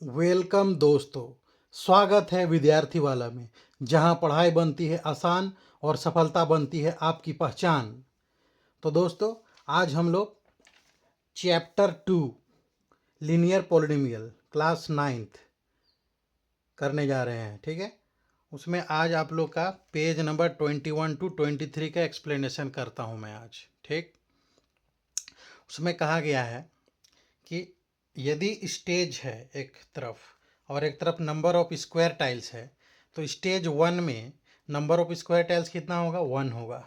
Welcome दोस्तों। स्वागत है विद्यार्थी वाला में, जहां पढ़ाई बनती है आसान और सफलता बनती है आपकी पहचान। तो दोस्तों, आज हम लोग chapter 2 linear polynomial class 9th करने जा रहे हैं। ठीक है, उसमें आज आप लोग का पेज नंबर 21 to 23 का एक्सप्लेनेशन करता हूं मैं आज। ठीक, उसमें कहा गया है कि यदि स्टेज है एक तरफ और एक तरफ नंबर ऑफ स्क्वायर टाइल्स है, तो स्टेज 1 में नंबर ऑफ स्क्वायर टाइल्स कितना होगा? 1 होगा।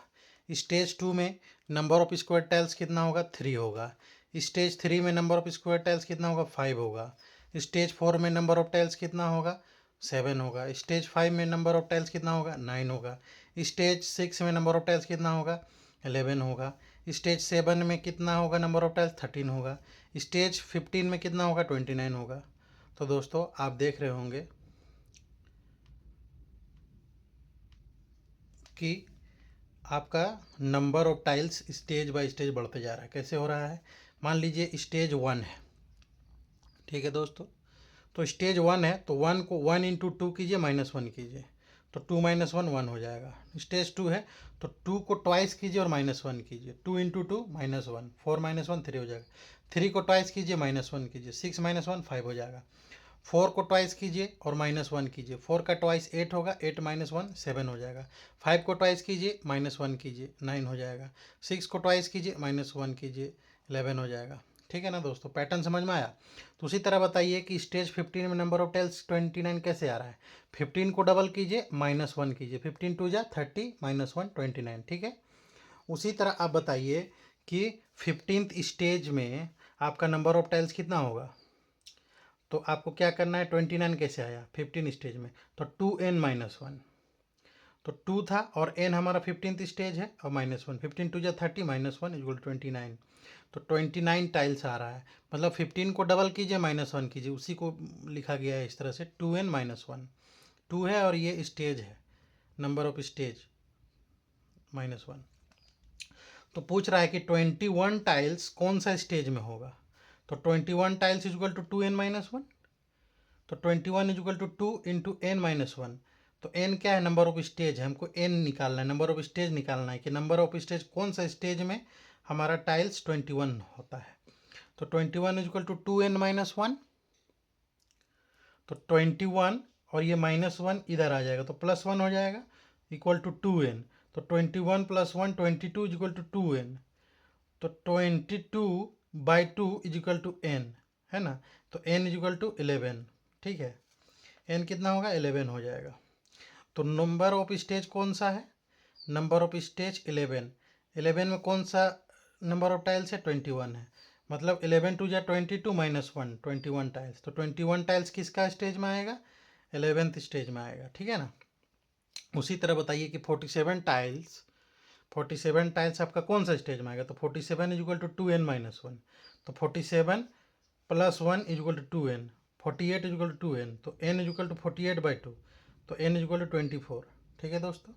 स्टेज 2 में नंबर ऑफ स्क्वायर टाइल्स कितना होगा? 3 होगा। स्टेज 3 में नंबर ऑफ स्क्वायर टाइल्स कितना होगा? 5 होगा। स्टेज 4 में नंबर ऑफ टाइल्स कितना होगा? 7 होगा। स्टेज 5 में नंबर ऑफ टाइल्स कितना होगा? 9 होगा। स्टेज 6 में नंबर ऑफ टाइल्स कितना होगा? 11 होगा। स्टेज 7 में कितना होगा नंबर ऑफ टाइल्स? 13 होगा। स्टेज 15 में कितना होगा? 29 होगा। तो दोस्तों, आप देख रहे होंगे कि आपका number of tiles stage by stage बढ़ते जा रहा है। कैसे हो रहा है? मान लीजिए स्टेज 1 है। ठीक है दोस्तों, तो स्टेज 1 है तो 1 को 1 इंटू 2 कीजिए, -1 कीजिए, तो 2 - 1 1 हो जाएगा। स्टेज 2 है तो 2 को ट्वाइस कीजिए और -1 कीजिए, 2 इंटू 2 -1, 4 - 1 3 हो जाएगा। 3 को ट्वाइस कीजिए, -1 कीजिए, 6 - 1 5 हो जाएगा। 4 को ट्वाइस कीजिए और -1 कीजिए, 4 का ट्वाइस 8 होगा, 8 - 1 7 हो जाएगा। 5 को ट्वाइस कीजिए, -1 कीजिए, 9 हो जाएगा। 6 को ट्वाइस कीजिए, -1 कीजिए, 11 हो जाएगा। ठीक है ना दोस्तों, पैटर्न समझ में आया? तो उसी तरह बताइए कि स्टेज 15 में नंबर ऑफ टाइल्स 29 कैसे आ रहा है? 15 को डबल कीजिए, -1 कीजिए, 15 2 जा 30, -1 29। ठीक है, उसी तरह आप बताइए कि 15th स्टेज में आपका नंबर ऑफ टाइल्स कितना होगा? तो आपको क्या करना है? 29 कैसे आया 15 स्टेज में? तो 2n - 1, तो 2 था और n हमारा 15th स्टेज है और -1, 15 2 जा 30, -1 इक्वल 29। तो 29 टाइल्स आ रहा है, मतलब 15 को डबल कीजिए, -1 कीजिए, उसी को लिखा गया है इस तरह से, 2n - 1। 2 है और ये स्टेज है, नंबर ऑफ स्टेज -1। तो पूछ रहा है कि 21 टाइल्स कौन सा स्टेज में होगा? तो 21 टाइल्स इक्वल टू 2n - 1, तो 21 इक्वल टू 2 इंटू n - 1। तो n क्या है? नंबर ऑफ स्टेज है, हमको n निकालना है, नंबर ऑफ स्टेज निकालना है कि नंबर ऑफ स्टेज कौन सा स्टेज में हमारा टाइल्स 21 होता है। तो 21 इक्वल टू 2n - 1, तो 21 और ये -1 इधर आ जाएगा तो +1 हो जाएगा, इक्वल टू 2n। तो 21 + 1 22 इक्वल टू 2n, तो 22/2 इक्वल टू n, है ना? तो n इक्वल टू 11। ठीक है, n कितना होगा? 11 हो जाएगा। तो नंबर ऑफ स्टेज कौन सा है? Number of stage 11। 11 में कौन सा नंबर ऑफ टाइल्स है? 21 है, मतलब 11 2 जा 22 -1 21 टाइल्स। तो 21 टाइल्स किसका स्टेज में आएगा? 11th स्टेज में आएगा। ठीक है ना? उसी तरह बताइए कि 47 टाइल्स आपका कौन सा स्टेज में आएगा? तो 47 इक्वल टू 2n - 1, तो 47 + 1 equal to 2n, 48 equal to 2n, तो n इक्वल टू 48/2, तो n इक्वल टू 24। ठीक है दोस्तों,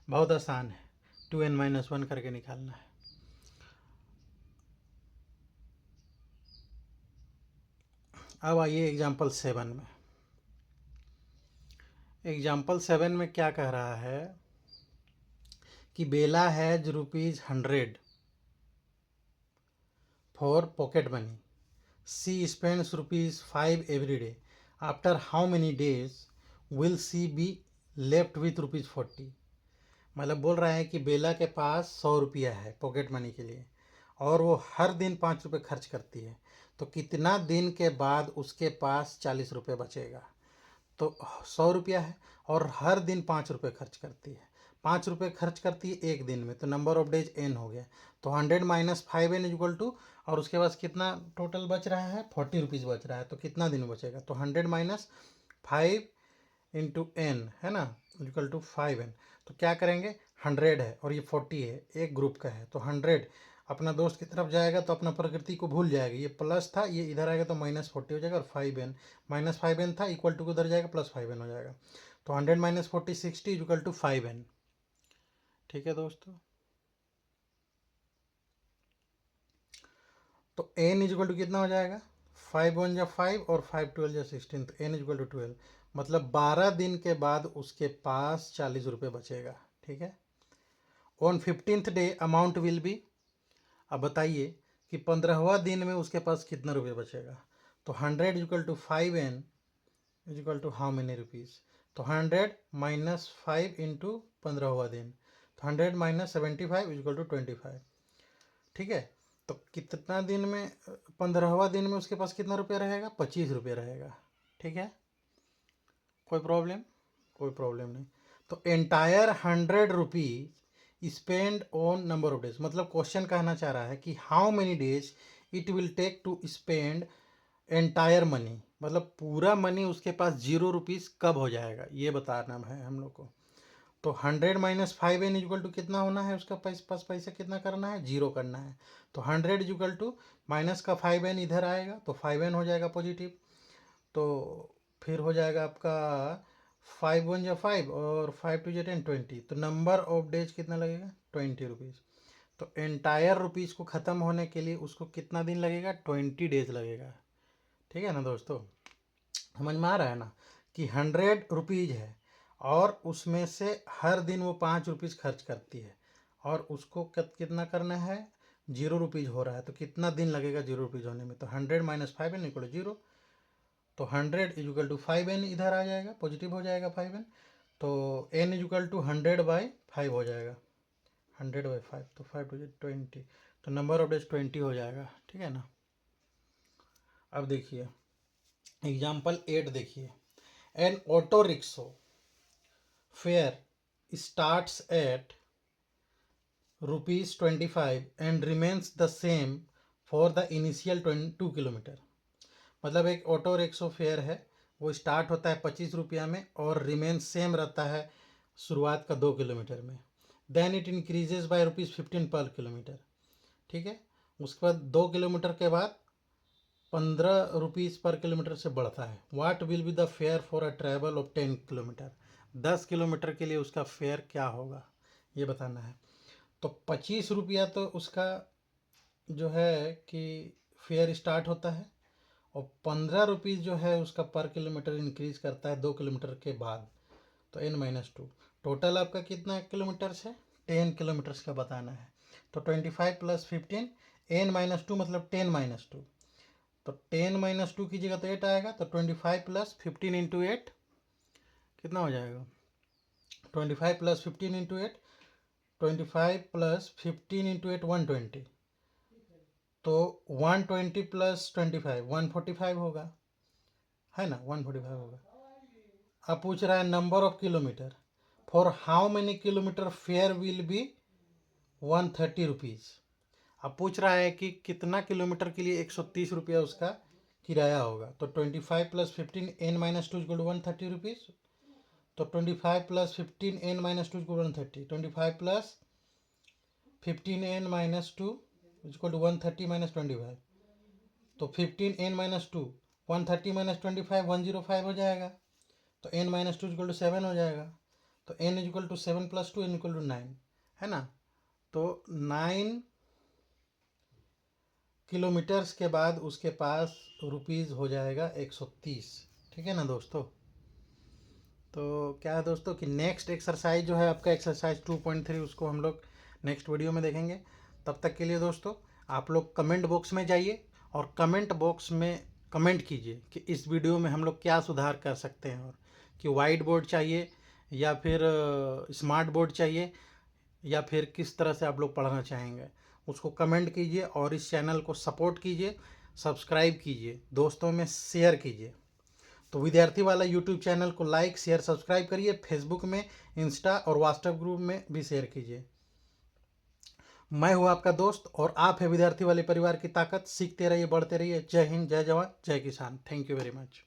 बहुत आसान है, 2n - 1 करके निकालना है। अब आइए एग्जाम्पल 7 में। एग्जाम्पल 7 में क्या कह रहा है कि Bella has ₹100 for pocket money, she spends ₹5 every day, after how many days will she be left with ₹40? मतलब बोल रहा है कि बेला के पास 100 रुपया है पॉकेट मनी के लिए और वो हर दिन 5 रुपये खर्च करती है, तो कितना दिन के बाद उसके पास 40 रुपये बचेगा? तो 100 रुपया है और हर दिन 5 रुपये खर्च करती है, 5 रुपये खर्च करती है एक दिन में, तो नंबर ऑफ डेज n हो गया। तो 100 - 5n इक्वल टू, और उसके पास कितना टोटल बच रहा है? 40 रुपीज़ बच रहा है, तो कितना दिन बचेगा? तो 100 - 5 इंटू n, है ना, इक्वल टू 5n। तो क्या करेंगे? 100 है और ये 40 है, एक ग्रुप का है, तो 100 अपना दोस्त की तरफ जाएगा तो अपना प्रकृति को भूल जाएगा, ये प्लस था, ये इधर आएगा तो -40 हो जाएगा, और 5n -5n था, इक्वल टू उधर जाएगा, +5n हो जाएगा। तो 100 - 40 60 इक्वल टू 5n। ठीक है दोस्तों, तो n इक्वल टू कितना हो जाएगा? 5 1 जा 5 और 5 12 जा 16, तो n इक्वल टू 12, मतलब 12 दिन के बाद उसके पास 40 रुपये बचेगा। ठीक है। On 15th day amount will be, अब बताइए कि 15वां दिन में उसके पास कितना रुपये बचेगा। तो 100 equal to 5n is equal to how many rupees, तो 100 माइनस 5 इंटू 15वां दिन, तो 100 माइनस 75 इज इक्वल टू 25। ठीक है। तो कितना दिन में, 15वां दिन में उसके पास कितना रुपया रहेगा, 25 रुपये रहेगा। ठीक है। कोई प्रॉब्लम, कोई प्रॉब्लम नहीं। तो entire 100 rupees spend on number of days, मतलब क्वेश्चन कहना चाह रहा है कि how many days it will take to spend entire money, मतलब पूरा मनी उसके पास 0 रुपीज़ कब हो जाएगा, ये बताना है हम लोग को। तो 100 माइनस 5n इक्वल टू कितना होना है, उसका पास पैसा कितना करना है, 0 करना है। तो 100 इक्वल टू माइनस का 5n इधर आएगा, तो 5n हो जाएगा पॉजिटिव। तो फिर हो जाएगा आपका 5 1 जा 5 और 5 2 जा 10 20, तो नंबर ऑफ डेज कितना लगेगा, 20 रुपीज़। तो एंटायर रुपीज़ को ख़त्म होने के लिए उसको कितना दिन लगेगा, 20 डेज लगेगा। ठीक है ना दोस्तों, समझ में आ रहा है ना कि 100 रुपीज़ है और उसमें से हर दिन वो 5 रुपीज़ खर्च करती है, और उसको कितना करना है, 0 रुपीज़ हो रहा है, तो कितना दिन लगेगा 0 रुपीज़ होने में। तो 100 माइनस 5n इक्वल 0, तो 100 इक्वल टू 5n इधर आ जाएगा, पॉजिटिव हो जाएगा 5n, तो n इक्वल टू 100/5 हो जाएगा, 100/5, तो 5 टू 20, तो नंबर ऑफ डेज 20 हो जाएगा। ठीक है ना। अब देखिए एग्जाम्पल 8 देखिए, N auto rickshaw fair starts at ₹25 and remains the same for the initial 2 kilometre, मतलब एक ऑटो रिक्शो फेयर है, वो स्टार्ट होता है 25 रुपया में और रिमेन सेम रहता है शुरुआत का 2 किलोमीटर में। देन इट इंक्रीजेज बाय ₹15 पर किलोमीटर। ठीक है। उसके बाद 2 किलोमीटर के बाद 15 रुपीज़ पर किलोमीटर से बढ़ता है। What will be the fair for a travel of 10 kilometre, 10 kilometre के लिए उसका फेयर क्या होगा, ये बताना है। तो 25 रुपया तो उसका जो है कि फेयर स्टार्ट होता है, और 15 रुपीज़ जो है उसका पर किलोमीटर इंक्रीज करता है 2 किलोमीटर के बाद, तो n-2, टोटल आपका कितना किलोमीटर्स है, 10 किलोमीटर्स का बताना है। तो 25 + 15 n-2 मतलब 10-2, तो 10-2 कीजिएगा तो 8 आएगा, तो 25 + 15 इंटू 8 कितना हो जाएगा, 25 + 15 इंटू 8, 25 + 15 इंटू 8 120, तो 120 + 25 145 होगा, है ना, 145 होगा। अब पूछ रहा है number of kilometre, for how many kilometre fair will be 130 rupees. अब पूछ रहा है कि कितना किलोमीटर के लिए 130 रुपया उसका किराया होगा। तो 25 + 15 n-2 इक्वल टू 130 रुपीज़, तो 25 + 15 n-2 equal 130, 25 + 15 n-2 equal to 130 - 25, तो 15 n-2 130 - 25 105 हो जाएगा, तो n-2 इक्वल टू 7 हो जाएगा, तो n equal to 7 + 2 n equal to 9, है ना। तो 9 किलोमीटर्स के बाद उसके पास रुपीज़ हो जाएगा 130। ठीक है ना दोस्तों। तो क्या है दोस्तों कि नेक्स्ट एक्सरसाइज जो है आपका एक्सरसाइज 2.3, उसको हम लोग नेक्स्ट वीडियो में देखेंगे। तब तक के लिए दोस्तों आप लोग कमेंट बॉक्स में जाइए और कमेंट बॉक्स में कमेंट कीजिए कि इस वीडियो में हम लोग क्या सुधार कर सकते हैं, और कि वाइट बोर्ड चाहिए या फिर स्मार्ट बोर्ड चाहिए, या फिर किस तरह से आप लोग पढ़ना चाहेंगे, उसको कमेंट कीजिए। और इस चैनल को सपोर्ट कीजिए, सब्सक्राइब कीजिए, दोस्तों में शेयर कीजिए। तो विद्यार्थी वाला यूट्यूब चैनल को लाइक शेयर सब्सक्राइब करिए, फेसबुक में, इंस्टा और व्हाट्सएप ग्रुप में भी शेयर कीजिए। मैं हूँ आपका दोस्त और आप है विद्यार्थी वाले परिवार की ताकत। सीखते रहिए, बढ़ते रहिए। जय हिंद, जय जवान, जय किसान। Thank you very much.